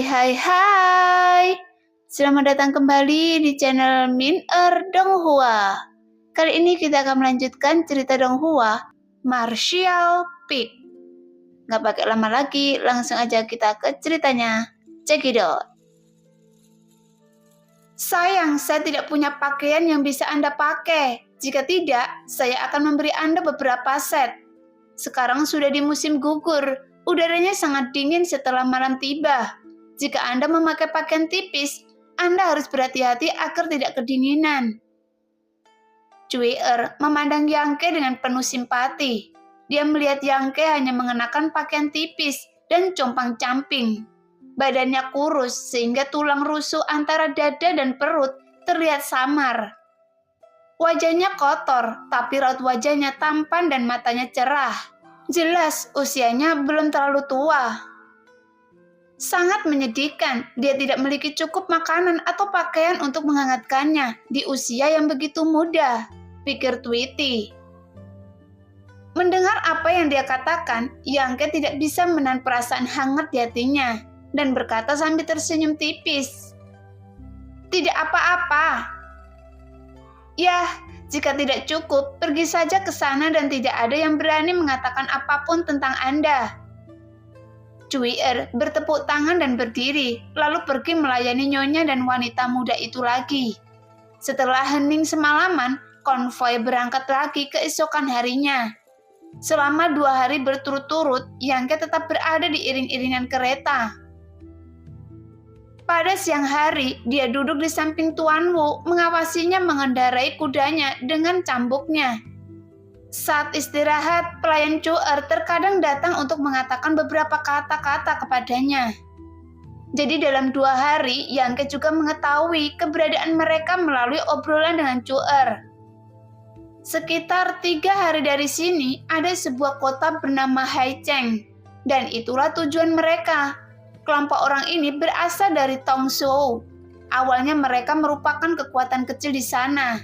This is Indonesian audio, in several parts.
Hai. Selamat datang kembali di channel Min Donghua. Kali ini kita akan melanjutkan cerita Donghua, Martial Peak. Gak pakai lama lagi, langsung aja kita ke ceritanya. Check it out. Sayang, saya tidak punya pakaian yang bisa Anda pakai. Jika tidak, saya akan memberi Anda beberapa set. Sekarang sudah di musim gugur, udaranya sangat dingin setelah malam tiba. Jika Anda memakai pakaian tipis, Anda harus berhati-hati agar tidak kedinginan. Cuier memandang Yangke dengan penuh simpati. Dia melihat Yangke hanya mengenakan pakaian tipis dan compang-camping. Badannya kurus sehingga tulang rusuk antara dada dan perut terlihat samar. Wajahnya kotor, tapi raut wajahnya tampan dan matanya cerah. Jelas usianya belum terlalu tua. Sangat menyedihkan, dia tidak memiliki cukup makanan atau pakaian untuk menghangatkannya di usia yang begitu muda, pikir Tweety. Mendengar apa yang dia katakan, Yangke tidak bisa menahan perasaan hangat di hatinya dan berkata sambil tersenyum tipis. Tidak apa-apa. Yah, jika tidak cukup, pergi saja ke sana dan tidak ada yang berani mengatakan apapun tentang Anda. Cuier bertepuk tangan dan berdiri, lalu pergi melayani nyonya dan wanita muda itu lagi. Setelah hening semalaman, konvoi berangkat lagi keesokan harinya. Selama 2 hari berturut-turut, Yangke tetap berada di iring-iringan kereta. Pada siang hari, dia duduk di samping Tuan Wu, mengawasinya mengendarai kudanya dengan cambuknya. Saat istirahat, pelayan Cuer terkadang datang untuk mengatakan beberapa kata-kata kepadanya. Jadi dalam 2 hari, Yangke juga mengetahui keberadaan mereka melalui obrolan dengan Cuer. Sekitar 3 hari dari sini, ada sebuah kota bernama Haicheng, dan itulah tujuan mereka. Kelompok orang ini berasal dari Tongzhou. Awalnya mereka merupakan kekuatan kecil di sana.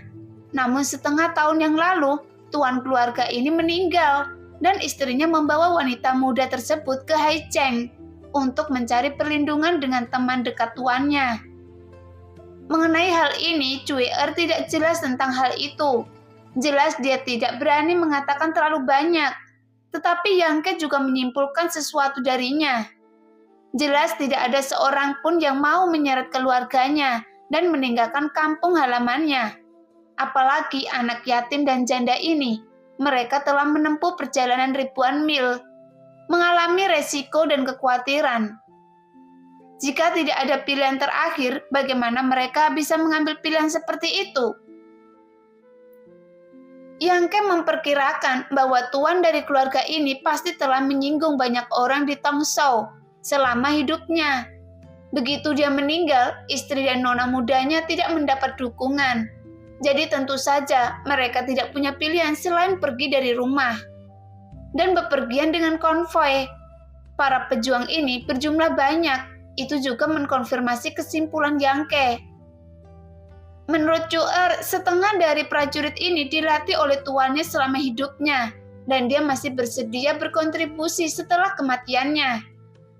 Namun setengah tahun yang lalu, tuan keluarga ini meninggal dan istrinya membawa wanita muda tersebut ke Haicheng untuk mencari perlindungan dengan teman dekat tuannya. Mengenai hal ini, Cuier tidak jelas tentang hal itu. Jelas dia tidak berani mengatakan terlalu banyak, tetapi Yangke juga menyimpulkan sesuatu darinya. Jelas tidak ada seorang pun yang mau menyeret keluarganya dan meninggalkan kampung halamannya. Apalagi anak yatim dan janda ini, mereka telah menempuh perjalanan ribuan mil, mengalami resiko dan kekhawatiran. Jika tidak ada pilihan terakhir, bagaimana mereka bisa mengambil pilihan seperti itu? Yangke memperkirakan bahwa tuan dari keluarga ini pasti telah menyinggung banyak orang di Tongzhou selama hidupnya. Begitu dia meninggal, istri dan nona mudanya tidak mendapat dukungan. Jadi tentu saja mereka tidak punya pilihan selain pergi dari rumah dan bepergian dengan konvoi. Para pejuang ini berjumlah banyak, itu juga mengkonfirmasi kesimpulan Yangke. Menurut Cuer, setengah dari prajurit ini dilatih oleh tuannya selama hidupnya, dan dia masih bersedia berkontribusi setelah kematiannya.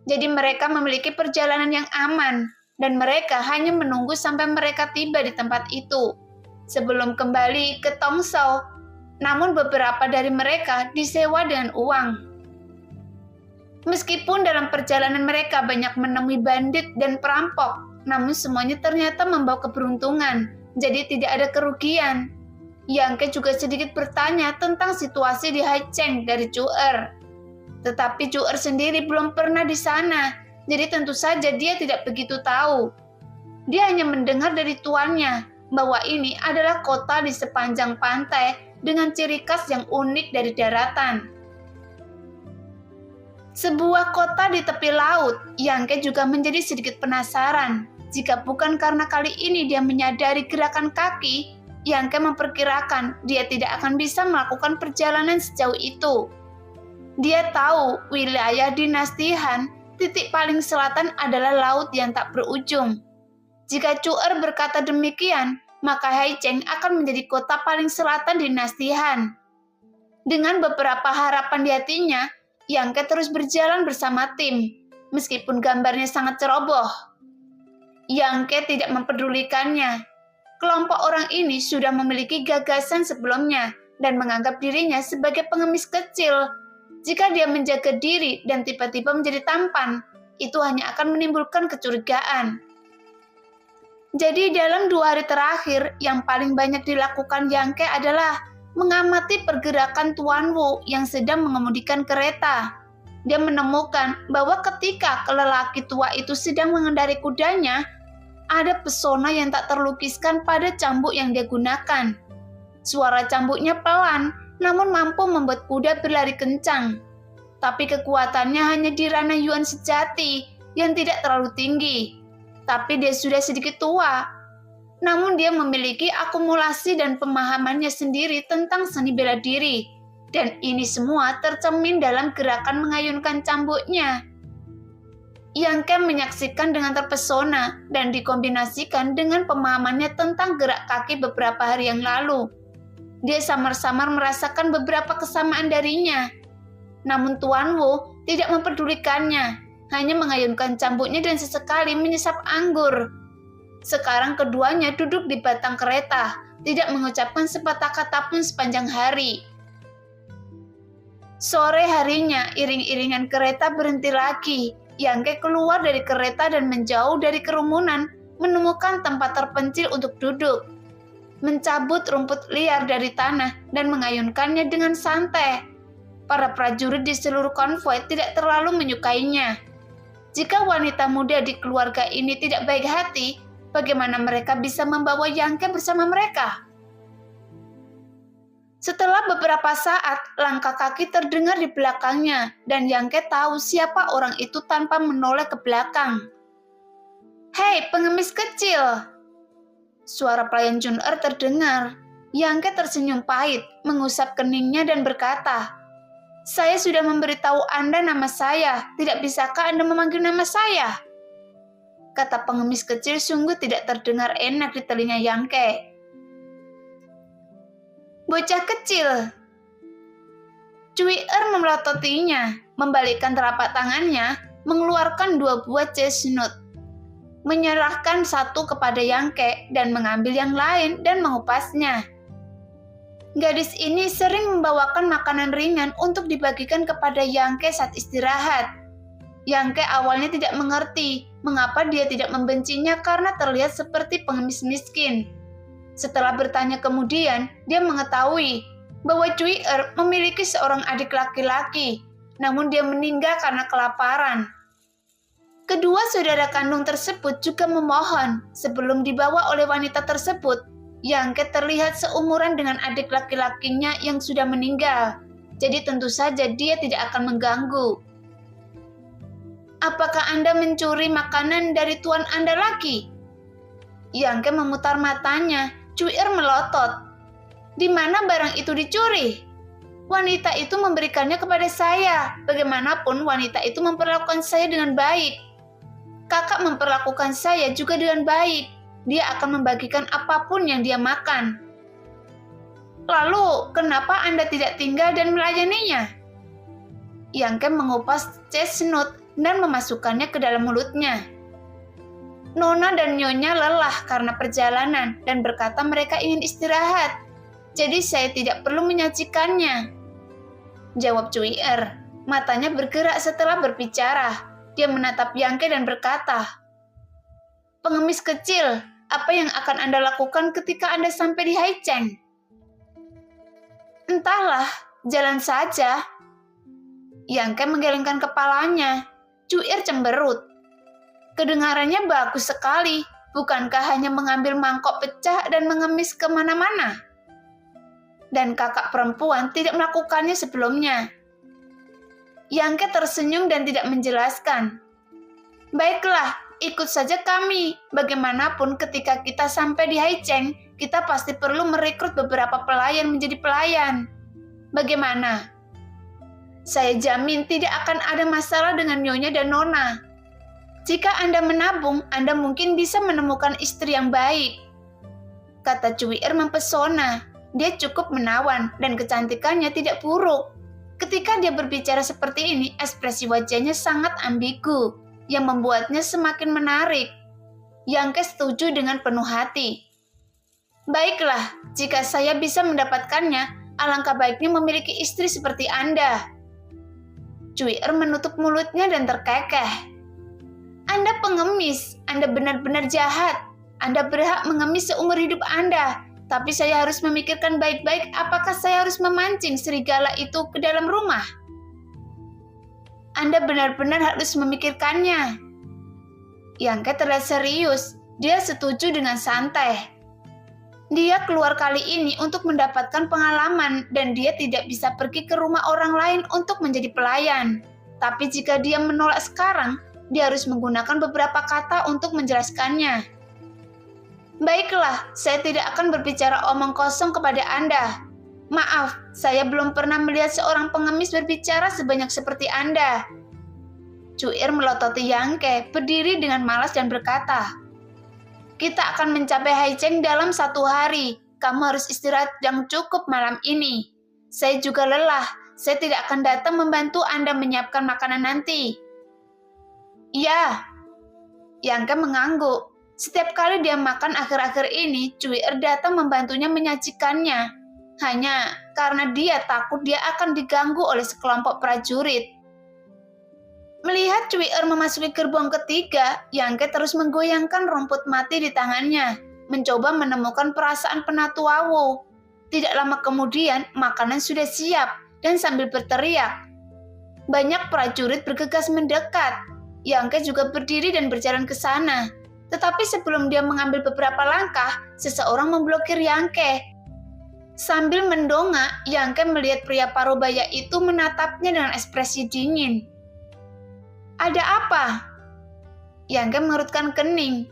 Jadi mereka memiliki perjalanan yang aman, dan mereka hanya menunggu sampai mereka tiba di tempat itu sebelum kembali ke Tongzhou. Namun beberapa dari mereka disewa dengan uang. Meskipun dalam perjalanan mereka banyak menemui bandit dan perampok, namun semuanya ternyata membawa keberuntungan, jadi tidak ada kerugian. Yangke juga sedikit bertanya tentang situasi di Haicheng dari Cuer. Tetapi Cuer sendiri belum pernah di sana, jadi tentu saja dia tidak begitu tahu. Dia hanya mendengar dari tuannya bahwa ini adalah kota di sepanjang pantai dengan ciri khas yang unik dari daratan. Sebuah kota di tepi laut, Yangke juga menjadi sedikit penasaran. Jika bukan karena kali ini dia menyadari gerakan kaki, Yangke memperkirakan dia tidak akan bisa melakukan perjalanan sejauh itu. Dia tahu wilayah dinasti Han, titik paling selatan adalah laut yang tak berujung. Jika Cuer berkata demikian, maka Haicheng akan menjadi kota paling selatan dinasti Han. Dengan beberapa harapan di hatinya, Yangke terus berjalan bersama tim. meskipun gambarnya sangat ceroboh. Yangke tidak mempedulikannya. Kelompok orang ini sudah memiliki gagasan sebelumnya dan menganggap dirinya sebagai pengemis kecil. Jika dia menjaga diri dan tiba-tiba menjadi tampan, itu hanya akan menimbulkan kecurigaan. Jadi dalam 2 hari terakhir, yang paling banyak dilakukan Yangke adalah mengamati pergerakan Tuan Wu yang sedang mengemudikan kereta. Dia menemukan bahwa ketika lelaki tua itu sedang mengendarai kudanya, ada pesona yang tak terlukiskan pada cambuk yang dia gunakan. Suara cambuknya pelan, namun mampu membuat kuda berlari kencang. Tapi kekuatannya hanya di ranah Yuan sejati yang tidak terlalu tinggi. Tapi dia sudah sedikit tua. Namun dia memiliki akumulasi dan pemahamannya sendiri tentang seni bela diri. Dan ini semua tercermin dalam gerakan mengayunkan cambuknya. Yangke menyaksikan dengan terpesona dan dikombinasikan dengan pemahamannya tentang gerak kaki beberapa hari yang lalu. Dia samar-samar merasakan beberapa kesamaan darinya. Namun Tuan Wu tidak mempedulikannya, hanya mengayunkan cambuknya dan sesekali menyesap anggur. Sekarang keduanya duduk di batang kereta, tidak mengucapkan sepatah kata pun sepanjang hari. Sore harinya, iring-iringan kereta berhenti lagi. Yangke keluar dari kereta dan menjauh dari kerumunan, menemukan tempat terpencil untuk duduk. Mencabut rumput liar dari tanah dan mengayunkannya dengan santai. Para prajurit di seluruh konvoi tidak terlalu menyukainya. Jika wanita muda di keluarga ini tidak baik hati, bagaimana mereka bisa membawa Yangke bersama mereka? Setelah beberapa saat, langkah kaki terdengar di belakangnya, dan Yangke tahu siapa orang itu tanpa menoleh ke belakang. "Hei, pengemis kecil!" Suara pelayan Chun-er terdengar. Yangke tersenyum pahit, mengusap keningnya dan berkata, "Saya sudah memberitahu Anda nama saya, tidak bisakah Anda memanggil nama saya?" Kata pengemis kecil sungguh tidak terdengar enak di telinga Yangke. "Bocah kecil." Cui-er memelototinya, membalikkan telapak tangannya, mengeluarkan 2 buah chestnut, menyerahkan satu kepada Yangke dan mengambil yang lain dan mengupasnya. Gadis ini sering membawakan makanan ringan untuk dibagikan kepada Yangke saat istirahat. Yangke awalnya tidak mengerti mengapa dia tidak membencinya karena terlihat seperti pengemis miskin. Setelah bertanya kemudian, dia mengetahui bahwa Cui-er memiliki seorang adik laki-laki, namun dia meninggal karena kelaparan. Kedua saudara kandung tersebut juga memohon sebelum dibawa oleh wanita tersebut. Yangke terlihat seumuran dengan adik laki-lakinya yang sudah meninggal, jadi tentu saja dia tidak akan mengganggu. "Apakah Anda mencuri makanan dari tuan Anda lagi?" Yangke memutar matanya. Cui-er melotot. "Di mana barang itu dicuri?" "Wanita itu memberikannya kepada saya. Bagaimanapun wanita itu memperlakukan saya dengan baik. Kakak memperlakukan saya juga dengan baik. Dia akan membagikan apapun yang dia makan." "Lalu, kenapa Anda tidak tinggal dan melayaninya?" Yangke mengupas chestnut dan memasukkannya ke dalam mulutnya. Nona dan Nyonya lelah karena perjalanan dan berkata mereka ingin istirahat. "Jadi saya tidak perlu menyajikannya," jawab Cui-er. Matanya bergerak setelah berbicara. Dia menatap Yangke dan berkata, "Pengemis kecil, apa yang akan Anda lakukan ketika Anda sampai di Haicheng?" "Entahlah, jalan saja." Yangke menggelengkan kepalanya. Cui-er cemberut. "Kedengarannya bagus sekali. Bukankah hanya mengambil mangkok pecah dan mengemis kemana-mana? Dan kakak perempuan tidak melakukannya sebelumnya." Yangke tersenyum dan tidak menjelaskan. "Baiklah, ikut saja kami. Bagaimanapun ketika kita sampai di Haicheng, kita pasti perlu merekrut beberapa pelayan menjadi pelayan. Bagaimana?" "Saya jamin tidak akan ada masalah dengan Nyonya dan Nona. Jika Anda menabung, Anda mungkin bisa menemukan istri yang baik," kata Cui-er mempesona. Dia cukup menawan dan kecantikannya tidak buruk. Ketika dia berbicara seperti ini, ekspresi wajahnya sangat ambigu, yang membuatnya semakin menarik. Yangke setuju dengan penuh hati. Baiklah, jika saya bisa mendapatkannya, alangkah baiknya memiliki istri seperti Anda. Cui'er menutup mulutnya dan terkekeh. Anda pengemis, Anda benar-benar jahat. Anda berhak mengemis seumur hidup Anda. Tapi saya harus memikirkan baik-baik apakah saya harus memancing serigala itu ke dalam rumah. Anda benar-benar harus memikirkannya. Yangke terlihat serius. Dia setuju dengan santai. Dia keluar kali ini untuk mendapatkan pengalaman dan dia tidak bisa pergi ke rumah orang lain untuk menjadi pelayan. Tapi jika dia menolak sekarang, dia harus menggunakan beberapa kata untuk menjelaskannya. Baiklah, saya tidak akan berbicara omong kosong kepada Anda. Maaf, saya belum pernah melihat seorang pengemis berbicara sebanyak seperti Anda. Cui'er melototi Yangke, berdiri dengan malas dan berkata, kita akan mencapai Haicheng dalam 1 hari. Kamu harus istirahat yang cukup malam ini. Saya juga lelah. Saya tidak akan datang membantu Anda menyiapkan makanan nanti. Ya, Yangke mengangguk. Setiap kali dia makan akhir-akhir ini, Cui'er datang membantunya menyajikannya. Hanya karena dia takut dia akan diganggu oleh sekelompok prajurit. Melihat Cui'er memasuki gerbong ketiga, Yangke terus menggoyangkan rumput mati di tangannya, mencoba menemukan perasaan Penatua Wu. Tidak lama kemudian, makanan sudah siap, dan sambil berteriak, banyak prajurit bergegas mendekat. Yangke juga berdiri dan berjalan ke sana. Tetapi sebelum dia mengambil beberapa langkah, seseorang memblokir Yangke. Sambil mendongak, Yangke melihat pria parubaya itu menatapnya dengan ekspresi dingin. Ada apa? Yangke mengerutkan kening.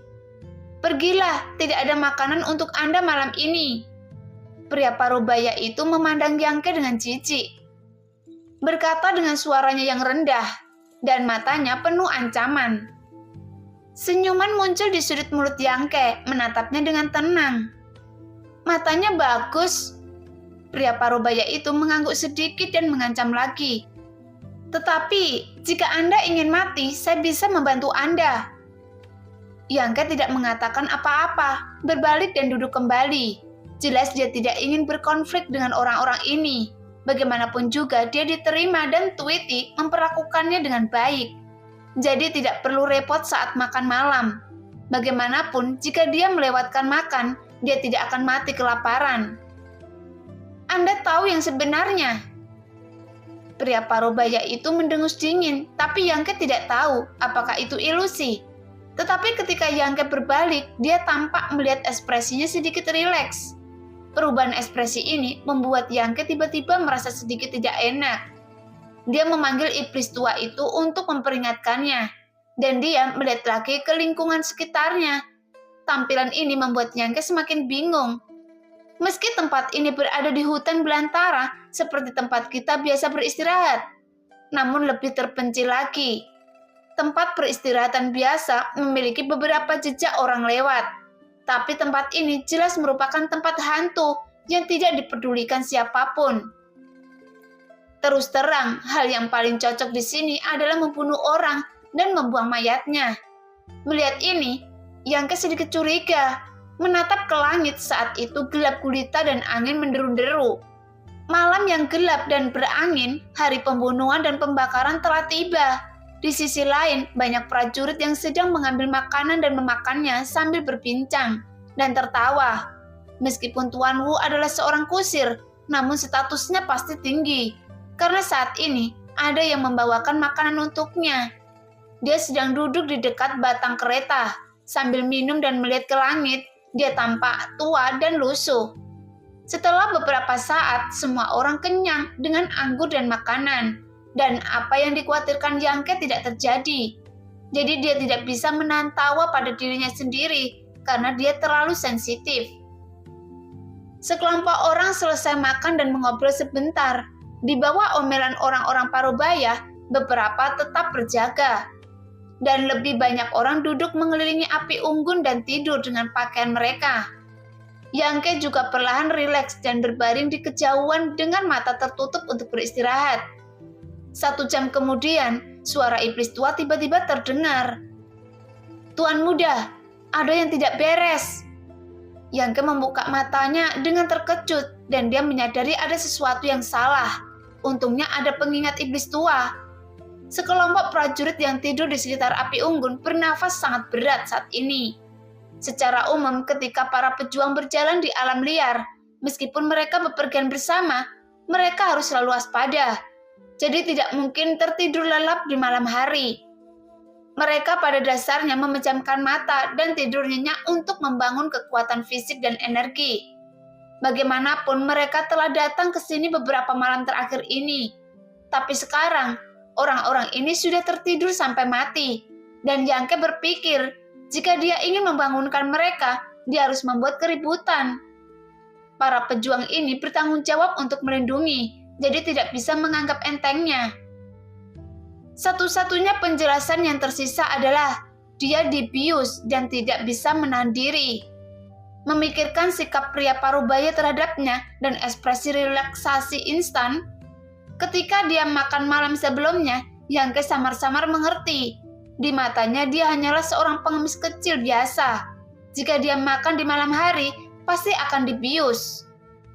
Pergilah, tidak ada makanan untuk Anda malam ini. Pria parubaya itu memandang Yangke dengan jijik. Berkata dengan suaranya yang rendah, dan matanya penuh ancaman. Senyuman muncul di sudut mulut Yangke, menatapnya dengan tenang. Matanya bagus. Pria parubaya itu mengangguk sedikit dan mengancam lagi. Tetapi, jika Anda ingin mati, saya bisa membantu Anda. Yangke tidak mengatakan apa-apa, berbalik dan duduk kembali. Jelas dia tidak ingin berkonflik dengan orang-orang ini. Bagaimanapun juga dia diterima dan Tweety memperlakukannya dengan baik. Jadi tidak perlu repot saat makan malam. Bagaimanapun, jika dia melewatkan makan, dia tidak akan mati kelaparan. Anda tahu yang sebenarnya. Pria parubaya itu mendengus dingin, tapi Yangke tidak tahu apakah itu ilusi. Tetapi ketika Yangke berbalik, dia tampak melihat ekspresinya sedikit rileks. Perubahan ekspresi ini membuat Yangke tiba-tiba merasa sedikit tidak enak. Dia memanggil iblis tua itu untuk memperingatkannya, dan dia melihat lagi ke lingkungan sekitarnya. Tampilan ini membuat Yangke semakin bingung. Meski tempat ini berada di hutan belantara, seperti tempat kita biasa beristirahat, namun lebih terpencil lagi. Tempat peristirahatan biasa memiliki beberapa jejak orang lewat, tapi tempat ini jelas merupakan tempat hantu yang tidak dipedulikan siapapun. Terus terang, hal yang paling cocok di sini adalah membunuh orang dan membuang mayatnya. Melihat ini, Yangke sedikit curiga, menatap ke langit saat itu gelap gulita dan angin menderu-deru. Malam yang gelap dan berangin, hari pembunuhan dan pembakaran telah tiba. Di sisi lain, banyak prajurit yang sedang mengambil makanan dan memakannya sambil berbincang dan tertawa. Meskipun Tuan Wu adalah seorang kusir, namun statusnya pasti tinggi. Karena saat ini ada yang membawakan makanan untuknya. Dia sedang duduk di dekat batang kereta. Sambil minum dan melihat ke langit, dia tampak tua dan lusuh. Setelah beberapa saat, semua orang kenyang dengan anggur dan makanan. Dan apa yang dikhawatirkan Yangke tidak terjadi. Jadi dia tidak bisa menahan tawa pada dirinya sendiri karena dia terlalu sensitif. Sekelompok orang selesai makan dan mengobrol sebentar. Di bawah omelan orang-orang parubaya, beberapa tetap berjaga. Dan lebih banyak orang duduk mengelilingi api unggun dan tidur dengan pakaian mereka. Yangke juga perlahan rileks dan berbaring di kejauhan dengan mata tertutup untuk beristirahat. 1 jam kemudian, suara iblis tua tiba-tiba terdengar. "Tuan muda, ada yang tidak beres." Yangke membuka matanya dengan terkejut dan dia menyadari ada sesuatu yang salah. Untungnya ada pengingat iblis tua. Sekelompok prajurit yang tidur di sekitar api unggun bernafas sangat berat saat ini. Secara umum ketika para pejuang berjalan di alam liar, meskipun mereka bepergian bersama, mereka harus selalu waspada. Jadi tidak mungkin tertidur lelap di malam hari. Mereka pada dasarnya memejamkan mata dan tidur nyenyak untuk membangun kekuatan fisik dan energi. Bagaimanapun mereka telah datang ke sini beberapa malam terakhir ini. Tapi sekarang, orang-orang ini sudah tertidur sampai mati. Dan Yangke berpikir, jika dia ingin membangunkan mereka, dia harus membuat keributan. Para pejuang ini bertanggung jawab untuk melindungi, jadi tidak bisa menganggap entengnya. Satu-satunya penjelasan yang tersisa adalah dia dibius dan tidak bisa menahan diri. Memikirkan sikap pria parubaya terhadapnya dan ekspresi relaksasi instan, ketika dia makan malam sebelumnya, Yangke samar-samar mengerti. Di matanya dia hanyalah seorang pengemis kecil biasa. Jika dia makan di malam hari, pasti akan dibius.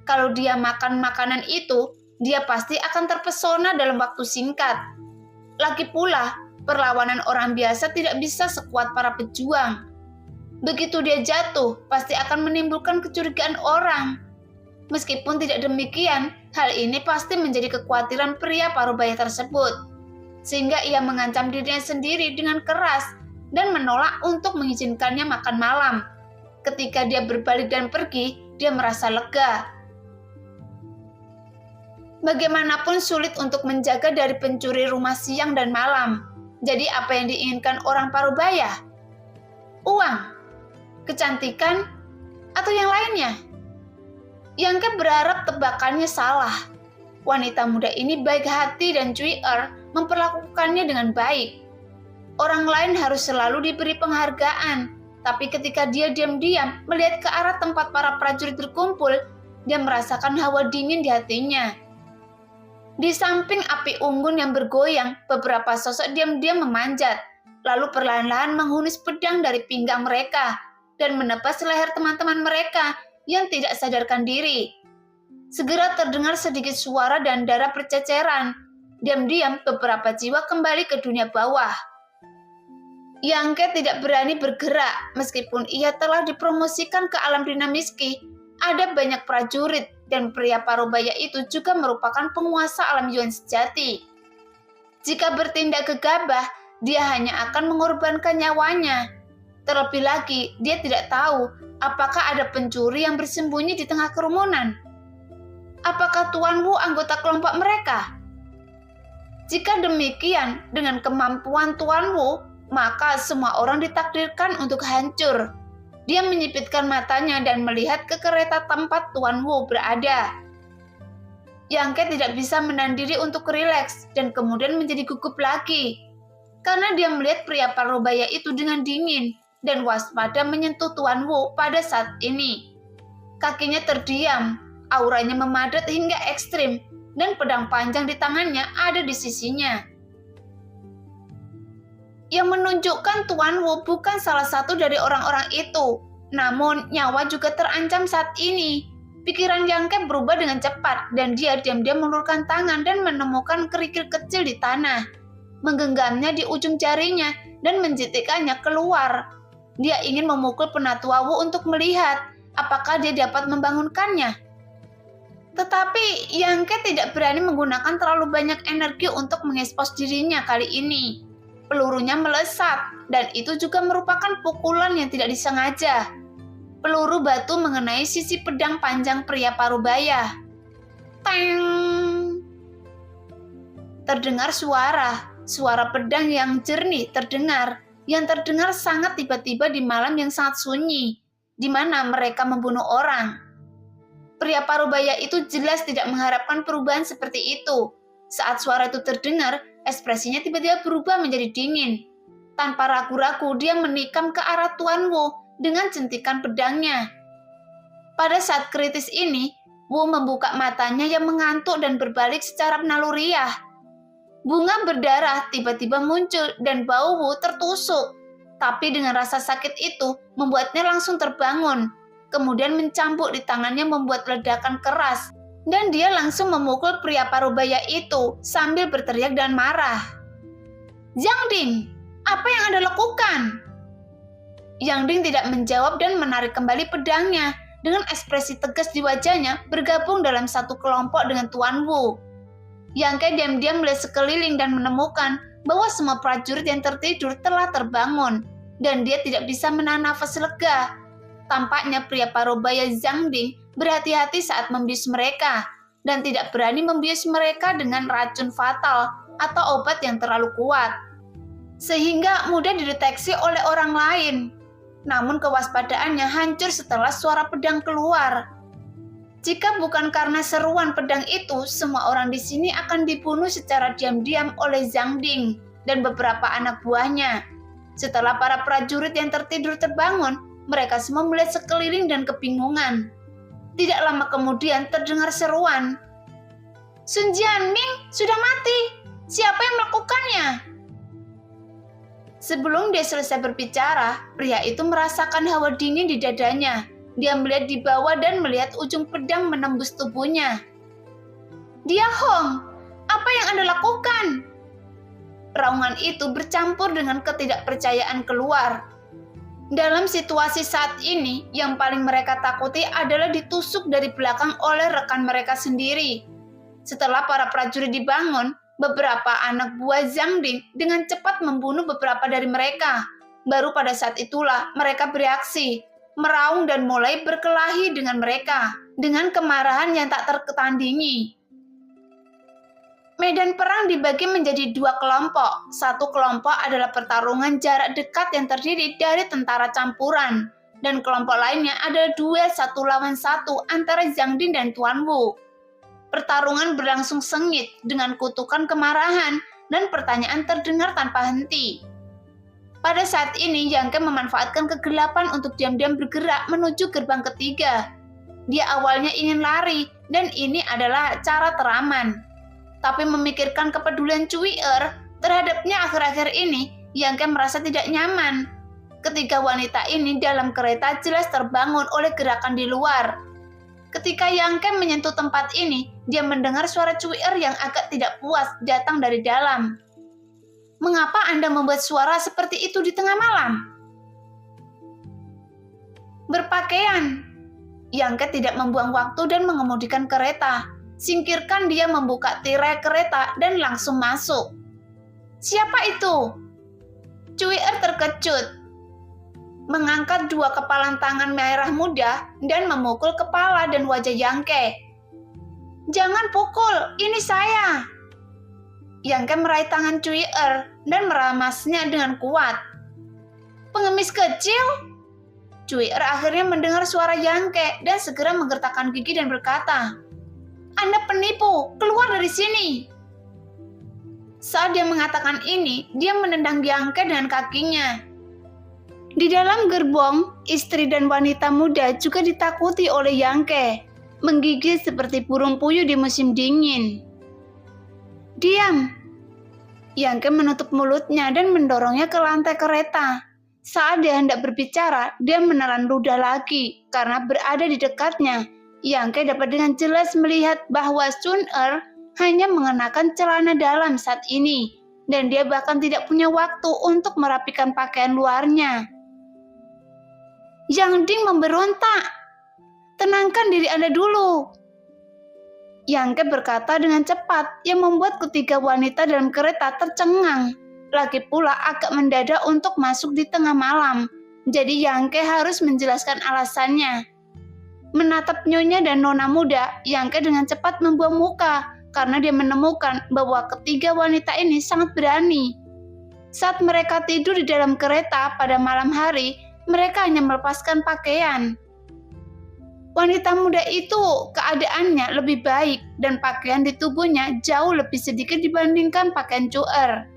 Kalau dia makan makanan itu, dia pasti akan terpesona dalam waktu singkat. Lagi pula, perlawanan orang biasa tidak bisa sekuat para pejuang. Begitu dia jatuh, pasti akan menimbulkan kecurigaan orang. Meskipun tidak demikian, hal ini pasti menjadi kekhawatiran pria parubaya tersebut. Sehingga ia mengancam dirinya sendiri dengan keras dan menolak untuk mengizinkannya makan malam. Ketika dia berbalik dan pergi, dia merasa lega. Bagaimanapun sulit untuk menjaga dari pencuri rumah siang dan malam. Jadi apa yang diinginkan orang parubaya? Uang, kecantikan, atau yang lainnya? Yangke berharap tebakannya salah. Wanita muda ini baik hati dan cuier memperlakukannya dengan baik. Orang lain harus selalu diberi penghargaan, tapi ketika dia diam-diam melihat ke arah tempat para prajurit berkumpul, dia merasakan hawa dingin di hatinya. Di samping api unggun yang bergoyang, beberapa sosok diam-diam memanjat, lalu perlahan-lahan menghunus pedang dari pinggang mereka dan menebas leher teman-teman mereka yang tidak sadarkan diri. Segera terdengar sedikit suara dan darah berceceran. Diam-diam beberapa jiwa kembali ke dunia bawah. Yangke tidak berani bergerak meskipun ia telah dipromosikan ke alam dinamiski. Ada banyak prajurit dan pria parubaya itu juga merupakan penguasa alam Yuan sejati. Jika bertindak gegabah, dia hanya akan mengorbankan nyawanya. Terlebih lagi, dia tidak tahu apakah ada pencuri yang bersembunyi di tengah kerumunan. Apakah Tuan Wu anggota kelompok mereka? Jika demikian, dengan kemampuan Tuan Wu, maka semua orang ditakdirkan untuk hancur. Dia menyipitkan matanya dan melihat ke kereta tempat Tuan Wu berada. Yangke tidak bisa menahan diri untuk rileks dan kemudian menjadi gugup lagi. Karena dia melihat pria parubaya itu dengan dingin dan waspada menyentuh Tuan Wu pada saat ini. Kakinya terdiam, auranya memadat hingga ekstrim, dan pedang panjang di tangannya ada di sisinya. Yang menunjukkan Tuan Wu bukan salah satu dari orang-orang itu. Namun, nyawa juga terancam saat ini. Pikiran Yangke berubah dengan cepat, dan dia diam-diam mengulurkan tangan dan menemukan kerikil kecil di tanah. Menggenggamnya di ujung jarinya dan menjitikkannya keluar. Dia ingin memukul Penatua Wu untuk melihat apakah dia dapat membangunkannya. Tetapi Yangke tidak berani menggunakan terlalu banyak energi untuk mengekspos dirinya kali ini. Pelurunya melesat, dan itu juga merupakan pukulan yang tidak disengaja. Peluru batu mengenai sisi pedang panjang pria parubaya. Teng! Terdengar suara pedang yang jernih terdengar, yang terdengar sangat tiba-tiba di malam yang sangat sunyi, di mana mereka membunuh orang. Pria parubaya itu jelas tidak mengharapkan perubahan seperti itu. Saat suara itu terdengar, ekspresinya tiba-tiba berubah menjadi dingin. Tanpa ragu-ragu, dia menikam ke arah Tuan Wu dengan centikan pedangnya. Pada saat kritis ini, Wu membuka matanya yang mengantuk dan berbalik secara naluriah. Bunga berdarah tiba-tiba muncul dan bau Wu tertusuk. Tapi dengan rasa sakit itu membuatnya langsung terbangun. Kemudian mencambuk di tangannya membuat ledakan keras. Dan dia langsung memukul pria parubaya itu sambil berteriak dan marah. Yang Ding, apa yang Anda lakukan? Yang Ding tidak menjawab dan menarik kembali pedangnya. Dengan ekspresi tegas di wajahnya bergabung dalam satu kelompok dengan Tuan Wu. Yang Ke diam-diam melihat sekeliling dan menemukan bahwa semua prajurit yang tertidur telah terbangun dan dia tidak bisa menahan nafas lega. Tampaknya pria parubaya Zhang Ding berhati-hati saat membius mereka dan tidak berani membius mereka dengan racun fatal atau obat yang terlalu kuat, sehingga mudah dideteksi oleh orang lain. Namun kewaspadaannya hancur setelah suara pedang keluar. Jika bukan karena seruan pedang itu, semua orang di sini akan dibunuh secara diam-diam oleh Zhang Ding dan beberapa anak buahnya. Setelah para prajurit yang tertidur terbangun, mereka semua melihat sekeliling dan kebingungan. Tidak lama kemudian terdengar seruan. Sun Jianming sudah mati. Siapa yang melakukannya? Sebelum dia selesai berbicara, pria itu merasakan hawa dingin di dadanya. Dia melihat di bawah dan melihat ujung pedang menembus tubuhnya. Dia Hong, apa yang Anda lakukan? Raungan itu bercampur dengan ketidakpercayaan keluar. Dalam situasi saat ini, yang paling mereka takuti adalah ditusuk dari belakang oleh rekan mereka sendiri. Setelah para prajurit dibangun, beberapa anak buah Zhang Ding dengan cepat membunuh beberapa dari mereka. Baru pada saat itulah mereka bereaksi, meraung dan mulai berkelahi dengan mereka, dengan kemarahan yang tak tertandingi. Medan perang dibagi menjadi dua kelompok. Satu kelompok adalah pertarungan jarak dekat yang terdiri dari tentara campuran, dan kelompok lainnya adalah duel 1 lawan 1 antara Zhang Ding dan Tuan Wu. Pertarungan berlangsung sengit dengan kutukan kemarahan dan pertanyaan terdengar tanpa henti. Pada saat ini, Yang Ke memanfaatkan kegelapan untuk diam-diam bergerak menuju gerbang ketiga. Dia awalnya ingin lari, dan ini adalah cara teraman. Tapi memikirkan kepedulian Cui Er terhadapnya akhir-akhir ini, Yang Ke merasa tidak nyaman. Ketiga wanita ini dalam kereta jelas terbangun oleh gerakan di luar. Ketika Yang Ke menyentuh tempat ini, dia mendengar suara Cui Er yang agak tidak puas datang dari dalam. Mengapa Anda membuat suara seperti itu di tengah malam? Berpakaian. Yang Ke tidak membuang waktu dan mengemudikan kereta. Singkirkan dia membuka tirai kereta dan langsung masuk. Siapa itu? Cui Er terkejut. Mengangkat dua kepalan tangan merah muda dan memukul kepala dan wajah Yang Ke. Jangan pukul, ini saya. Yang Ke meraih tangan Cui Er dan meramasnya dengan kuat. Pengemis kecil? Cui Er akhirnya mendengar suara Yang Ke dan segera menggertakkan gigi dan berkata, Anda penipu, keluar dari sini. Saat dia mengatakan ini, dia menendang Yang Ke dengan kakinya. Di dalam gerbong, istri dan wanita muda juga ditakuti oleh Yang Ke, menggigil seperti burung puyuh di musim dingin. Diam! Yang Ke menutup mulutnya dan mendorongnya ke lantai kereta. Saat dia hendak berbicara, dia menelan ludah lagi karena berada di dekatnya. Yang Ke dapat dengan jelas melihat bahwa Sun Er hanya mengenakan celana dalam saat ini, dan dia bahkan tidak punya waktu untuk merapikan pakaian luarnya. Yang Ding memberontak. Tenangkan diri Anda dulu. Yang Ke berkata dengan cepat yang membuat ketiga wanita dalam kereta tercengang. Lagi pula agak mendadak untuk masuk di tengah malam. Jadi Yang Ke harus menjelaskan alasannya. Menatap nyonya dan nona muda, Yang Ke dengan cepat membuang muka karena dia menemukan bahwa ketiga wanita ini sangat berani. Saat mereka tidur di dalam kereta pada malam hari, mereka hanya melepaskan pakaian. Wanita muda itu keadaannya lebih baik dan pakaian di tubuhnya jauh lebih sedikit dibandingkan pakaian Cui Er.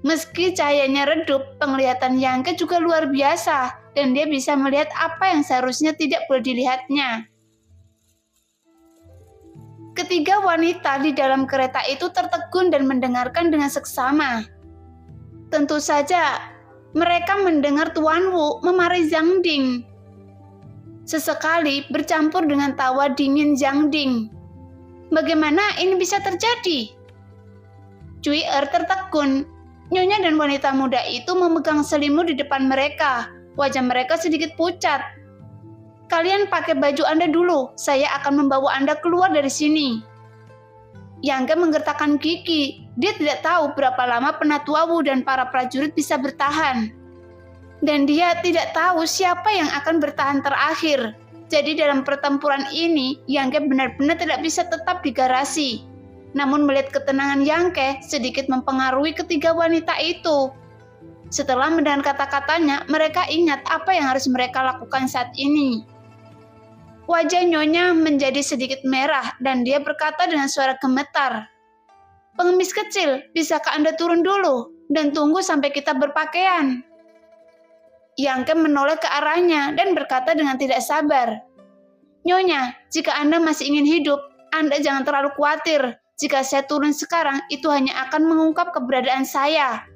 Meski cahayanya redup, penglihatan Yang Ke juga luar biasa dan dia bisa melihat apa yang seharusnya tidak boleh dilihatnya. Ketiga wanita di dalam kereta itu tertegun dan mendengarkan dengan seksama. Tentu saja, mereka mendengar Tuan Wu memarahi Zhang Ding. Sesekali bercampur dengan tawa dingin Zhang Ding. Bagaimana ini bisa terjadi? Cui Er tertegun. Nyonya dan wanita muda itu memegang selimut di depan mereka. Wajah mereka sedikit pucat. Kalian pakai baju Anda dulu. Saya akan membawa Anda keluar dari sini. Yang Ge menggertakkan gigi. Dia tidak tahu berapa lama Penatua Wu dan para prajurit bisa bertahan. Dan dia tidak tahu siapa yang akan bertahan terakhir. Jadi dalam pertempuran ini, Yang Ge benar-benar tidak bisa tetap di garasi. Namun melihat ketenangan Yang Ge sedikit mempengaruhi ketiga wanita itu. Setelah mendengar kata-katanya, mereka ingat apa yang harus mereka lakukan saat ini. Wajah Nyonya menjadi sedikit merah dan dia berkata dengan suara gemetar, "Pengemis kecil, bisakah Anda turun dulu dan tunggu sampai kita berpakaian?" Yang Ge menoleh ke arahnya dan berkata dengan tidak sabar, "Nyonya, jika Anda masih ingin hidup, Anda jangan terlalu khawatir. Jika saya turun sekarang, itu hanya akan mengungkap keberadaan saya."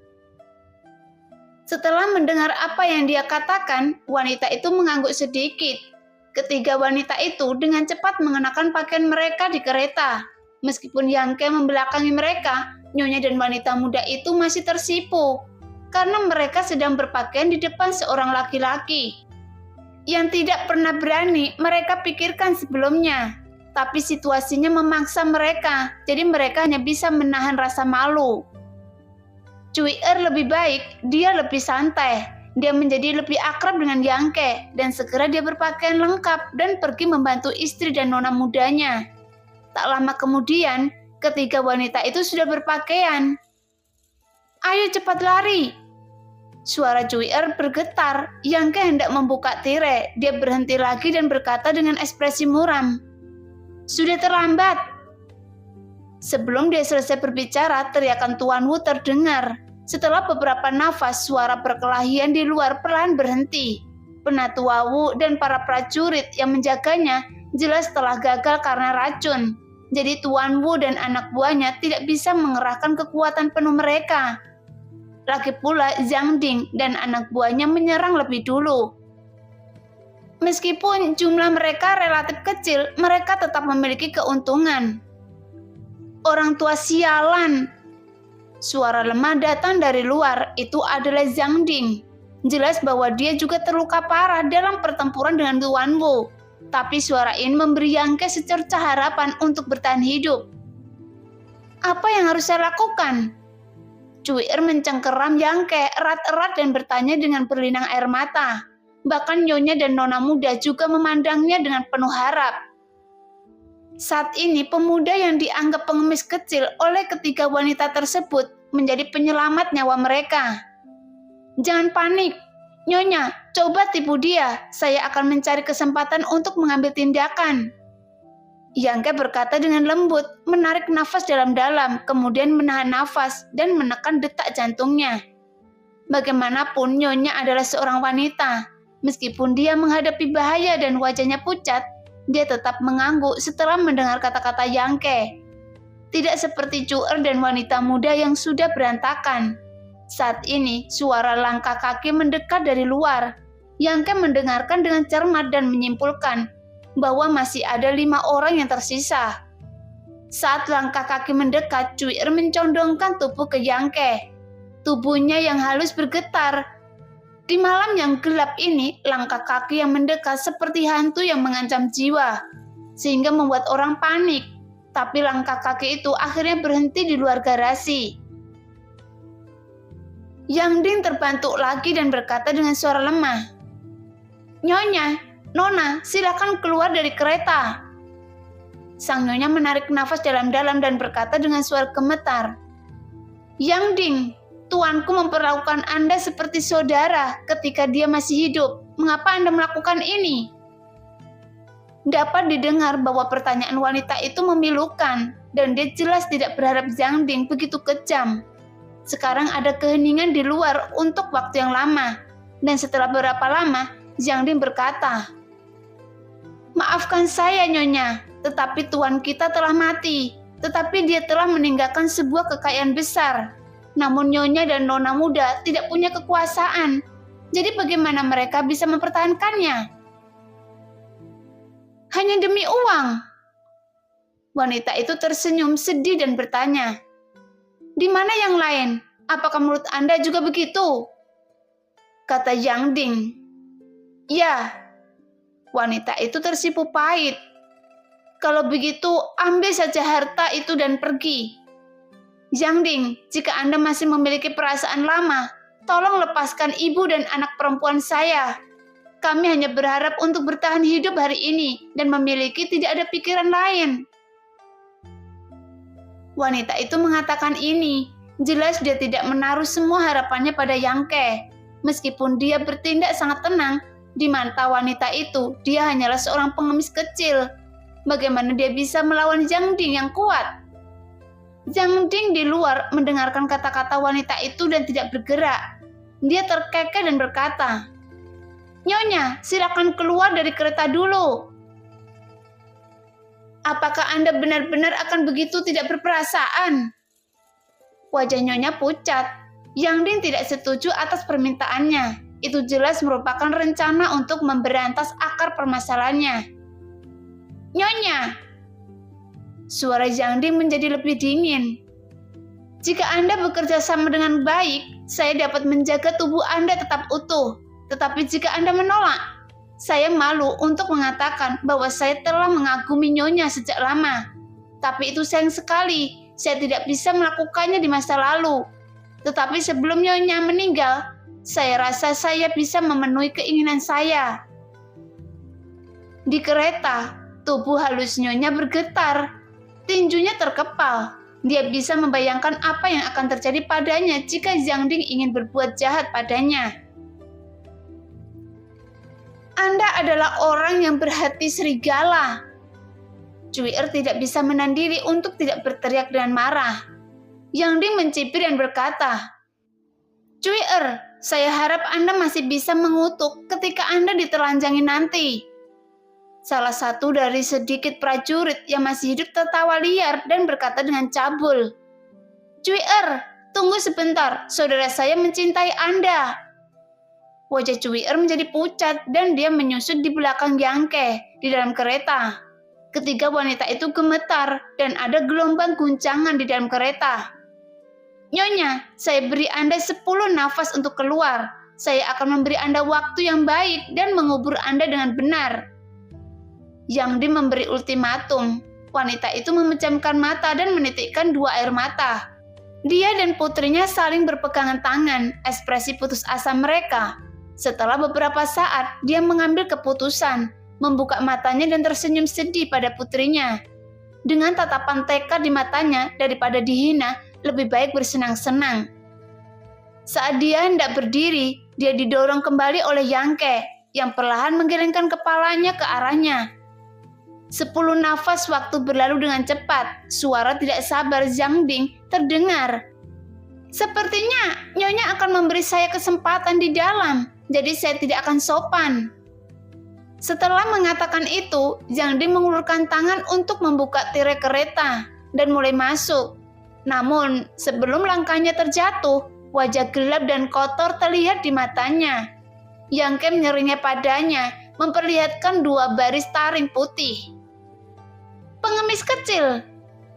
Setelah mendengar apa yang dia katakan, wanita itu mengangguk sedikit. Ketiga wanita itu dengan cepat mengenakan pakaian mereka di kereta. Meskipun Yang Ge membelakangi mereka, Nyonya dan wanita muda itu masih tersipu. Karena mereka sedang berpakaian di depan seorang laki-laki yang tidak pernah berani mereka pikirkan sebelumnya. Tapi situasinya memaksa mereka, jadi mereka hanya bisa menahan rasa malu. Cui Er lebih baik, dia lebih santai. Dia menjadi lebih akrab dengan Yang Ge, dan segera dia berpakaian lengkap dan pergi membantu istri dan nona mudanya. Tak lama kemudian, ketiga wanita itu sudah berpakaian. "Ayo cepat lari!" Suara Cui Er bergetar. Yang Ge hendak membuka tirai. Dia berhenti lagi dan berkata dengan ekspresi muram, "Sudah terlambat." Sebelum dia selesai berbicara, teriakan Tuan Wu terdengar. Setelah beberapa nafas, suara perkelahian di luar perlahan berhenti. Penatua Wu dan para prajurit yang menjaganya jelas telah gagal karena racun. Jadi Tuan Wu dan anak buahnya tidak bisa mengerahkan kekuatan penuh mereka. Lagi pula Zhang Ding dan anak buahnya menyerang lebih dulu. Meskipun jumlah mereka relatif kecil, mereka tetap memiliki keuntungan. "Orang tua sialan!" Suara lemah datang dari luar, itu adalah Zhang Ding. Jelas bahwa dia juga terluka parah dalam pertempuran dengan Tuan Wu. Tapi suara ini memberi Yang Ge secercah harapan untuk bertahan hidup. "Apa yang harus saya lakukan?" Cui Er mencengkeram Yang Ge erat-erat dan bertanya dengan berlinang air mata. Bahkan Nyonya dan Nona muda juga memandangnya dengan penuh harap. Saat ini pemuda yang dianggap pengemis kecil oleh ketiga wanita tersebut menjadi penyelamat nyawa mereka. "Jangan panik, Nyonya, coba tipu dia. Saya akan mencari kesempatan untuk mengambil tindakan." Yang Ge berkata dengan lembut, menarik nafas dalam-dalam, kemudian menahan nafas dan menekan detak jantungnya. Bagaimanapun Nyonya adalah seorang wanita. Meskipun dia menghadapi bahaya dan wajahnya pucat, dia tetap mengangguk setelah mendengar kata-kata Yang Ge. Tidak seperti Cui Er dan wanita muda yang sudah berantakan. Saat ini, suara langkah kaki mendekat dari luar. Yang Ge mendengarkan dengan cermat dan menyimpulkan bahwa masih ada 5 orang yang tersisa. Saat langkah kaki mendekat, Cui Er mencondongkan tubuh ke Yang Ge. Tubuhnya yang halus bergetar. Di malam yang gelap ini, langkah kaki yang mendekat seperti hantu yang mengancam jiwa, sehingga membuat orang panik. Tapi langkah kaki itu akhirnya berhenti di luar garasi. Yang Ding terbantuk lagi dan berkata dengan suara lemah, "Nyonya, Nona, silakan keluar dari kereta." Sang Nyonya menarik nafas dalam-dalam dan berkata dengan suara gemetar, "Yang Ding, Tuanku memperlakukan Anda seperti saudara ketika dia masih hidup. Mengapa Anda melakukan ini?" Dapat didengar bahwa pertanyaan wanita itu memilukan, dan dia jelas tidak berharap Zhang Ding begitu kejam. Sekarang ada keheningan di luar untuk waktu yang lama, dan setelah beberapa lama, Zhang Ding berkata, "Maafkan saya, Nyonya. tetapi Tuhan kita telah mati. Tetapi dia telah meninggalkan sebuah kekayaan besar. Namun nyonya dan nona muda tidak punya kekuasaan. Jadi bagaimana mereka bisa mempertahankannya? Hanya demi uang. Wanita itu tersenyum sedih dan bertanya, "Di mana yang lain? Apakah menurut Anda juga begitu?" Kata Yang Ding. "Ya." Wanita itu tersipu pahit. "Kalau begitu, ambil saja harta itu dan pergi." "Yang Ding, jika Anda masih memiliki perasaan lama, tolong lepaskan ibu dan anak perempuan saya. Kami hanya berharap untuk bertahan hidup hari ini dan memiliki tidak ada pikiran lain." Wanita itu mengatakan ini. Jelas dia tidak menaruh semua harapannya pada Yangke. Meskipun dia bertindak sangat tenang, di mata wanita itu dia hanyalah seorang pengemis kecil. Bagaimana dia bisa melawan Yang Ding yang kuat? Yang Ding di luar mendengarkan kata-kata wanita itu dan tidak bergerak. Dia terkekeh dan berkata, "Nyonya, silakan keluar dari kereta dulu." "Apakah Anda benar-benar akan begitu tidak berperasaan?" Wajah Nyonya pucat. Yang Ding tidak setuju atas permintaannya. Itu jelas merupakan rencana untuk memberantas akar permasalahannya. "Nyonya!" Suara Yang Ding menjadi lebih dingin. "Jika Anda bekerja sama dengan baik, saya dapat menjaga tubuh Anda tetap utuh. Tetapi jika Anda menolak, saya malu untuk mengatakan bahwa saya telah mengagumi Nyonya sejak lama. Tapi itu sayang sekali, saya tidak bisa melakukannya di masa lalu. Tetapi sebelum Nyonya meninggal, saya rasa saya bisa memenuhi keinginan saya." Di kereta, tubuh halus Nyonya bergetar. Tinjunya terkepal. Dia bisa membayangkan apa yang akan terjadi padanya jika Yang Ding ingin berbuat jahat padanya. "Anda adalah orang yang berhati serigala." Cui'er tidak bisa menahan diri untuk tidak berteriak dengan marah. Yang Ding mencibir dan berkata, "Cui'er, saya harap Anda masih bisa mengutuk ketika Anda ditelanjangi nanti." Salah satu dari sedikit prajurit yang masih hidup tertawa liar dan berkata dengan cabul, "Cui'er, tunggu sebentar, saudara saya mencintai Anda." Wajah Cui'er menjadi pucat dan dia menyusut di belakang Yangke di dalam kereta. Ketiga wanita itu gemetar dan ada gelombang guncangan di dalam kereta. "Nyonya, saya beri Anda 10 nafas untuk keluar. Saya akan memberi Anda waktu yang baik dan mengubur Anda dengan benar." Yang Ding memberi ultimatum. Wanita itu memejamkan mata dan menitikkan 2 air mata. Dia dan putrinya saling berpegangan tangan, ekspresi putus asa mereka. Setelah beberapa saat, dia mengambil keputusan, membuka matanya dan tersenyum sedih pada putrinya. Dengan tatapan tekad di matanya, daripada dihina, lebih baik bersenang-senang. Saat dia hendak berdiri, dia didorong kembali oleh Yangke, yang perlahan menggelengkan kepalanya ke arahnya. 10 nafas waktu berlalu dengan cepat. Suara tidak sabar Yang Ding terdengar. "Sepertinya Nyonya akan memberi saya kesempatan di dalam, jadi saya tidak akan sopan." Setelah mengatakan itu, Yang Ding mengulurkan tangan untuk membuka tirai kereta dan mulai masuk. Namun, sebelum langkahnya terjatuh, wajah gelap dan kotor terlihat di matanya. Yang Kem menyeringnya padanya, memperlihatkan 2 baris taring putih. "Pengemis kecil,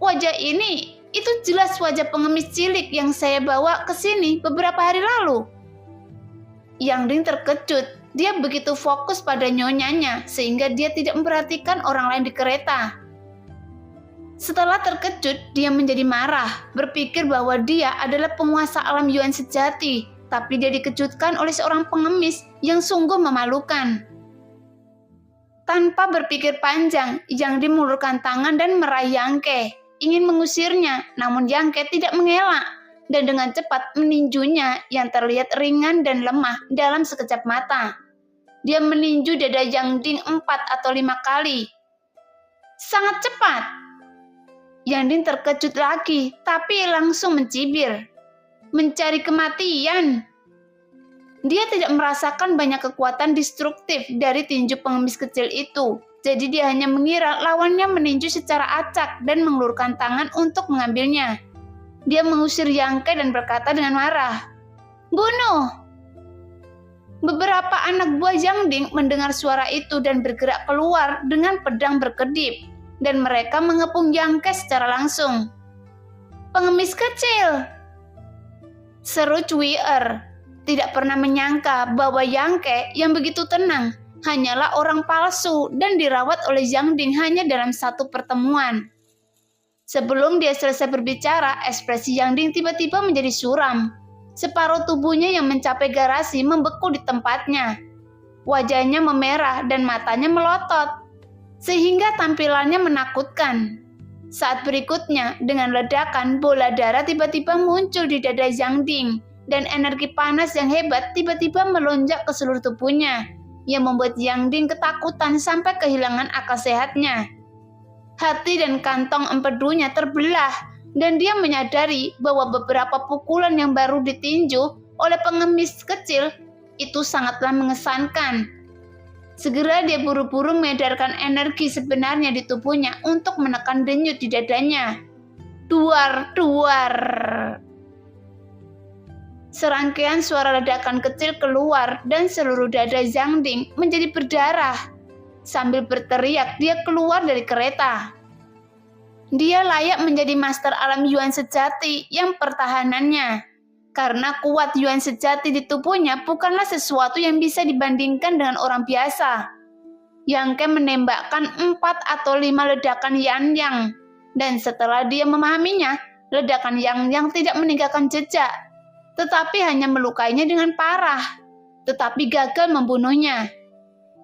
wajah ini, itu jelas wajah pengemis cilik yang saya bawa ke sini beberapa hari lalu." Yang Ding terkejut. Dia begitu fokus pada nyonyanya sehingga dia tidak memperhatikan orang lain di kereta. Setelah terkejut, dia menjadi marah, berpikir bahwa dia adalah penguasa alam Yuan sejati, tapi dia dikejutkan oleh seorang pengemis yang sungguh memalukan. Tanpa berpikir panjang, Yang Ding mengulurkan tangan dan meraih Yangke, ingin mengusirnya, namun Yangke tidak mengelak dan dengan cepat meninjunya yang terlihat ringan dan lemah dalam sekejap mata. Dia meninju dada Yang Ding 4 atau 5 kali. Sangat cepat. Yang Ding terkejut lagi, tapi langsung mencibir. Mencari kematian. Dia tidak merasakan banyak kekuatan destruktif dari tinju pengemis kecil itu. Jadi dia hanya mengira lawannya meninju secara acak dan mengelurkan tangan untuk mengambilnya. Dia mengusir Yang Ke dan berkata dengan marah, "Bunuh!" Beberapa anak buah Yang Ding mendengar suara itu dan bergerak keluar dengan pedang berkedip, dan mereka mengepung Yang Ke secara langsung. "Pengemis kecil!" seru Cui tidak pernah menyangka bahwa Yang Ke yang begitu tenang hanyalah orang palsu dan dirawat oleh Yang Ding hanya dalam satu pertemuan. Sebelum dia selesai berbicara, ekspresi Yang Ding tiba-tiba menjadi suram. Separuh tubuhnya yang mencapai garasi membeku di tempatnya. Wajahnya memerah dan matanya melotot, sehingga tampilannya menakutkan. Saat berikutnya, dengan ledakan, bola darah tiba-tiba muncul di dada Yang Ding, dan energi panas yang hebat tiba-tiba melonjak ke seluruh tubuhnya, yang membuat Yang Ding ketakutan sampai kehilangan akal sehatnya. Hati dan kantong empedunya terbelah, dan dia menyadari bahwa beberapa pukulan yang baru ditinju oleh pengemis kecil itu sangatlah mengesankan. Segera dia buru-buru mengedarkan energi sebenarnya di tubuhnya untuk menekan denyut di dadanya. Duar-duar. Serangkaian suara ledakan kecil keluar dan seluruh dada Yang Ding menjadi berdarah. Sambil berteriak, dia keluar dari kereta. Dia layak menjadi master alam Yuan sejati yang pertahanannya. Karena kuat Yuan sejati di tubuhnya bukanlah sesuatu yang bisa dibandingkan dengan orang biasa. Yang Ke menembakkan 4 atau 5 ledakan Yang. Dan setelah dia memahaminya, ledakan Yang tidak meninggalkan jejak, tetapi hanya melukainya dengan parah, tetapi gagal membunuhnya.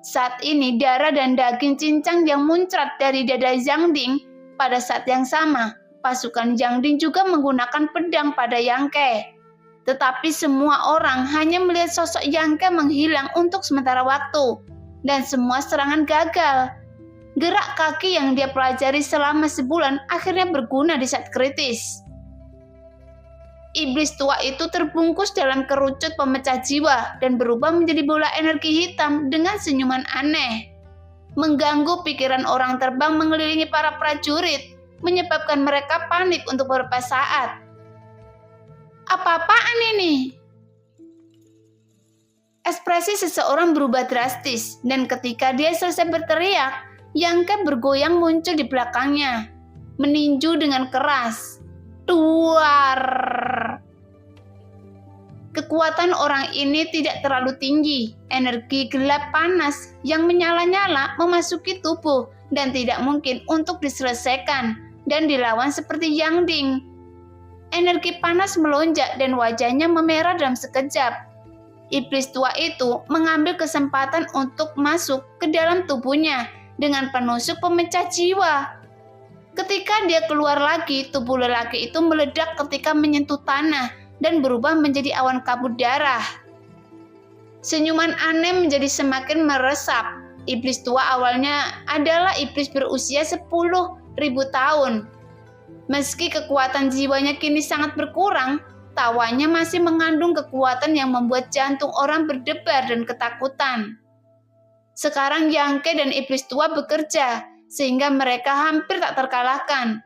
Saat ini darah dan daging cincang yang muncrat dari dada Yang Ding. Pada saat yang sama, pasukan Yang Ding juga menggunakan pedang pada Yang Ke. Tetapi semua orang hanya melihat sosok Yang Ke menghilang untuk sementara waktu, dan semua serangan gagal. Gerak kaki yang dia pelajari selama sebulan akhirnya berguna di saat kritis. Iblis tua itu terbungkus dalam kerucut pemecah jiwa dan berubah menjadi bola energi hitam dengan senyuman aneh. Mengganggu pikiran orang terbang mengelilingi para prajurit, menyebabkan mereka panik untuk beberapa saat. Apa-apaan ini? Ekspresi seseorang berubah drastis, dan ketika dia selesai berteriak, Yang Ke bergoyang muncul di belakangnya, meninju dengan keras. Duar! Kekuatan orang ini tidak terlalu tinggi. Energi gelap panas yang menyala-nyala memasuki tubuh dan tidak mungkin untuk diselesaikan dan dilawan seperti Yang Ding. Energi panas melonjak dan wajahnya memerah dalam sekejap. Iblis tua itu mengambil kesempatan untuk masuk ke dalam tubuhnya dengan penusuk pemecah jiwa. Ketika dia keluar lagi, tubuh lelaki itu meledak ketika menyentuh tanah dan berubah menjadi awan kabut darah. Senyuman aneh menjadi semakin meresap. Iblis tua awalnya adalah iblis berusia 10.000 tahun. Meski kekuatan jiwanya kini sangat berkurang, tawanya masih mengandung kekuatan yang membuat jantung orang berdebar dan ketakutan. Sekarang Yang Ke dan iblis tua bekerja, sehingga mereka hampir tak terkalahkan.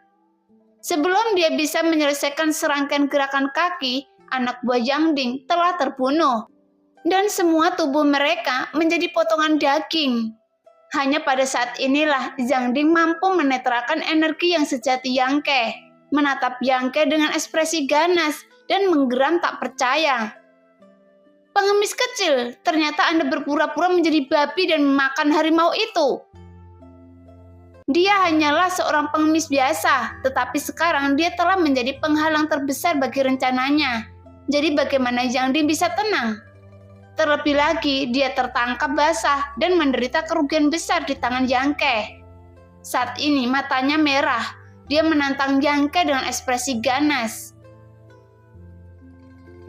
Sebelum dia bisa menyelesaikan serangkaian gerakan kaki, anak buah Yang Ding telah terbunuh. Dan semua tubuh mereka menjadi potongan daging. Hanya pada saat inilah Yang Ding mampu menetralkan energi yang sejati Yang Ke, menatap Yang Ke dengan ekspresi ganas dan menggeram tak percaya. Pengemis kecil, ternyata Anda berpura-pura menjadi babi dan memakan harimau itu. Dia hanyalah seorang pengemis biasa, tetapi sekarang dia telah menjadi penghalang terbesar bagi rencananya. Jadi bagaimana Yang Ding bisa tenang? Terlebih lagi, dia tertangkap basah dan menderita kerugian besar di tangan Yang Ke. Saat ini matanya merah, dia menantang Yang Ke dengan ekspresi ganas.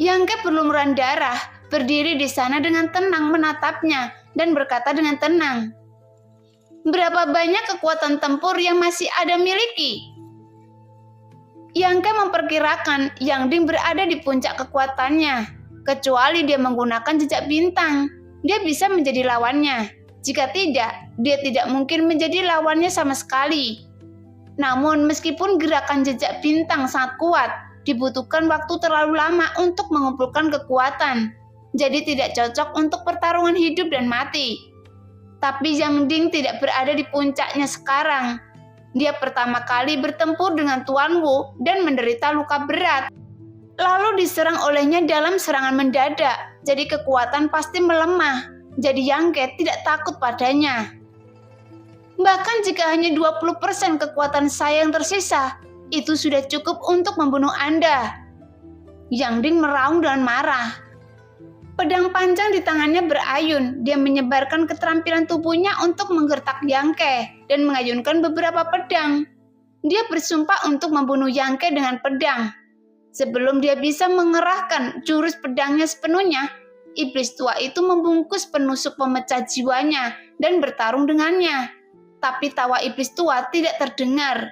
Yang Ke berlumuran darah, berdiri di sana dengan tenang menatapnya dan berkata dengan tenang, "Berapa banyak kekuatan tempur yang masih Anda miliki?" Yang Ke memperkirakan Yang Ding berada di puncak kekuatannya. Kecuali dia menggunakan jejak bintang, dia bisa menjadi lawannya. Jika tidak, dia tidak mungkin menjadi lawannya sama sekali. Namun meskipun gerakan jejak bintang sangat kuat, dibutuhkan waktu terlalu lama untuk mengumpulkan kekuatan. Jadi tidak cocok untuk pertarungan hidup dan mati. Tapi Yang Ding tidak berada di puncaknya sekarang. Dia pertama kali bertempur dengan Tuan Wu dan menderita luka berat. Lalu diserang olehnya dalam serangan mendadak, jadi kekuatan pasti melemah. Jadi Yang Ke tidak takut padanya. Bahkan jika hanya 20% kekuatan saya yang tersisa, itu sudah cukup untuk membunuh Anda. Yang Ding meraung dengan marah. Pedang panjang di tangannya berayun. Dia menyebarkan keterampilan tubuhnya untuk menggertak Yang Ke dan mengayunkan beberapa pedang. Dia bersumpah untuk membunuh Yang Ke dengan pedang. Sebelum dia bisa mengerahkan jurus pedangnya sepenuhnya, iblis tua itu membungkus penusuk pemecah jiwanya dan bertarung dengannya. Tapi tawa iblis tua tidak terdengar.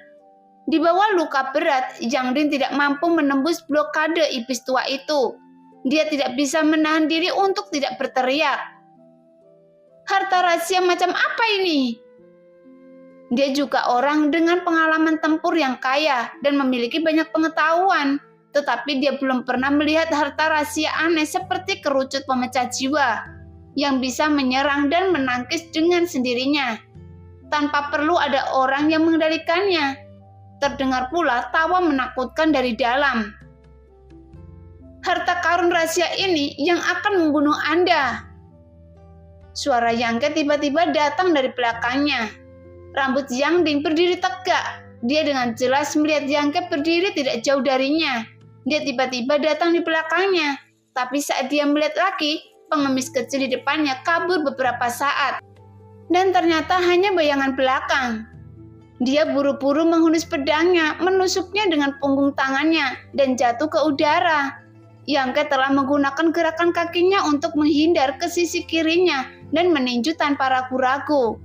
Di bawah luka berat, Yang Ding tidak mampu menembus blokade iblis tua itu. Dia tidak bisa menahan diri untuk tidak berteriak. Harta rahasia macam apa ini? Dia juga orang dengan pengalaman tempur yang kaya dan memiliki banyak pengetahuan. Tetapi dia belum pernah melihat harta rahasia aneh seperti kerucut pemecah jiwa yang bisa menyerang dan menangkis dengan sendirinya, tanpa perlu ada orang yang mengendalikannya. Terdengar pula tawa menakutkan dari dalam. Harta karun rahasia ini yang akan membunuh Anda. Suara Yang Ke tiba-tiba datang dari belakangnya. Rambut Yang Ding berdiri tegak. Dia dengan jelas melihat Yang Ke berdiri tidak jauh darinya. Dia tiba-tiba datang di belakangnya. Tapi saat dia melihat lagi, pengemis kecil di depannya kabur beberapa saat. Dan ternyata hanya bayangan belakang. Dia buru-buru menghunus pedangnya, menusuknya dengan punggung tangannya, dan jatuh ke udara. Yang Ke telah menggunakan gerakan kakinya untuk menghindar ke sisi kirinya dan meninju tanpa ragu-ragu.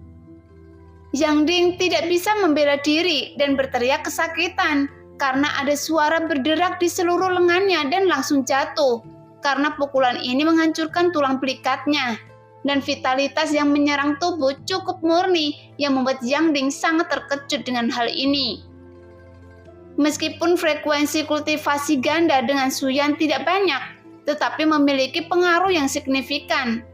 Yang Ding tidak bisa membela diri dan berteriak kesakitan karena ada suara berderak di seluruh lengannya dan langsung jatuh karena pukulan ini menghancurkan tulang belikatnya. Dan vitalitas yang menyerang tubuh cukup murni yang membuat Yang Ding sangat terkejut dengan hal ini. Meskipun frekuensi kultivasi ganda dengan Suyan tidak banyak, tetapi memiliki pengaruh yang signifikan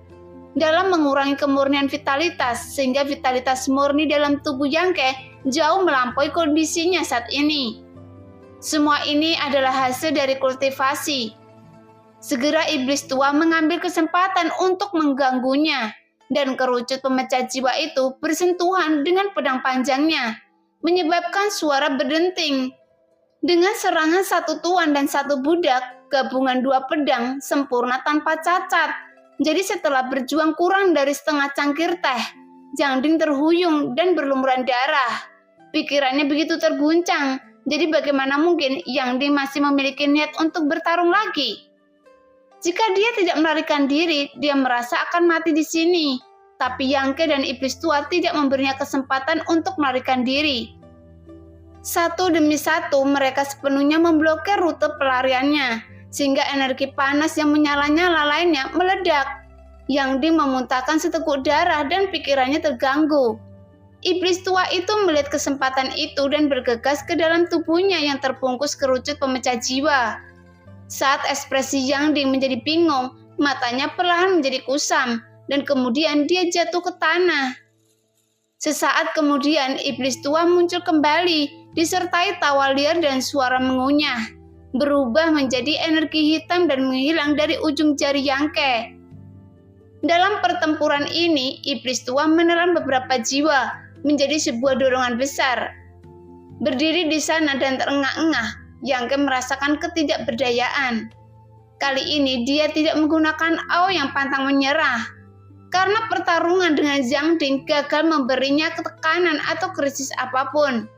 dalam mengurangi kemurnian vitalitas, sehingga vitalitas murni dalam tubuh Yang Ke jauh melampaui kondisinya saat ini. Semua ini adalah hasil dari kultivasi. Segera iblis tua mengambil kesempatan untuk mengganggunya, dan kerucut pemecah jiwa itu bersentuhan dengan pedang panjangnya, menyebabkan suara berdenting. Dengan serangan satu tuan dan satu budak, gabungan dua pedang sempurna tanpa cacat. Jadi setelah berjuang kurang dari setengah cangkir teh, Yang Ding terhuyung dan berlumuran darah. Pikirannya begitu terguncang, jadi bagaimana mungkin Yang Ding masih memiliki niat untuk bertarung lagi? Jika dia tidak melarikan diri, dia merasa akan mati di sini. Tapi Yang Ke dan iblis tua tidak memberinya kesempatan untuk melarikan diri. Satu demi satu mereka sepenuhnya memblokir rute pelariannya, sehingga energi panas yang menyala-nyala lainnya meledak. Yang Ding memuntahkan seteguk darah dan pikirannya terganggu. Iblis tua itu melihat kesempatan itu dan bergegas ke dalam tubuhnya yang terbungkus kerucut pemecah jiwa. Saat ekspresi Yang Ding menjadi bingung, matanya perlahan menjadi kusam, dan kemudian dia jatuh ke tanah. Sesaat kemudian iblis tua muncul kembali, disertai tawa liar dan suara mengunyah, berubah menjadi energi hitam dan menghilang dari ujung jari Yang Ke. Dalam pertempuran ini, iblis tua menelan beberapa jiwa menjadi sebuah dorongan besar. Berdiri di sana dan terengah-engah, Yang Ke merasakan ketidakberdayaan. Kali ini dia tidak menggunakan Ao yang pantang menyerah, karena pertarungan dengan Yang Ding gagal memberinya tekanan atau krisis apapun.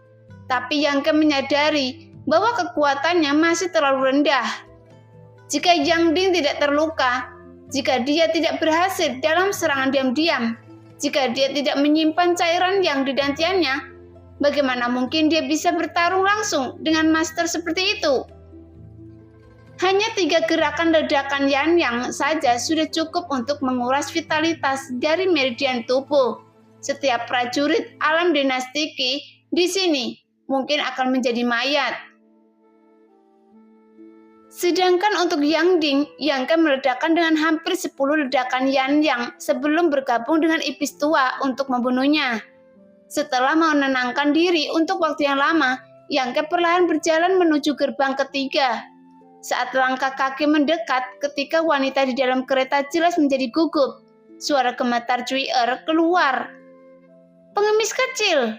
Tapi Yang Ke menyadari bahwa kekuatannya masih terlalu rendah. Jika Yang Ding tidak terluka, jika dia tidak berhasil dalam serangan diam-diam, jika dia tidak menyimpan cairan yang didantiannya, bagaimana mungkin dia bisa bertarung langsung dengan master seperti itu? Hanya 3 gerakan ledakan Yang saja sudah cukup untuk menguras vitalitas dari meridian tubuh. Setiap prajurit alam dinasti Qi di sini mungkin akan menjadi mayat. Sedangkan untuk Yang Ding, Yang meledakkan dengan hampir 10 ledakan Yang sebelum bergabung dengan iblis tua untuk membunuhnya. Setelah menenangkan diri untuk waktu yang lama, Yang perlahan berjalan menuju gerbang ketiga. Saat langkah kaki mendekat, ketika wanita di dalam kereta jelas menjadi gugup, suara gemetar Cui keluar. "Pengemis kecil."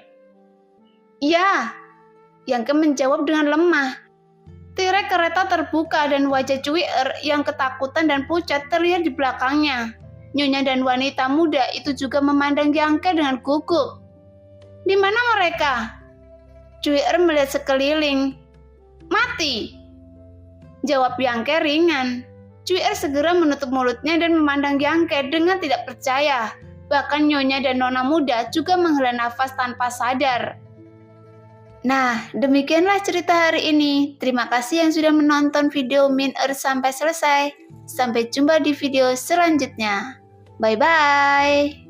"Ya," Yang menjawab dengan lemah. Tirai kereta terbuka dan wajah Cui yang ketakutan dan pucat terlihat di belakangnya. Nyonya dan wanita muda itu juga memandang Yang dengan gugup. "Di mana mereka?" Cui melihat sekeliling. "Mati," jawab Yang ringan. Cui segera menutup mulutnya dan memandang Yang dengan tidak percaya. Bahkan Nyonya dan Nona muda juga menghela nafas tanpa sadar. Nah, demikianlah cerita hari ini. Terima kasih yang sudah menonton video Min sampai selesai. Sampai jumpa di video selanjutnya. Bye-bye.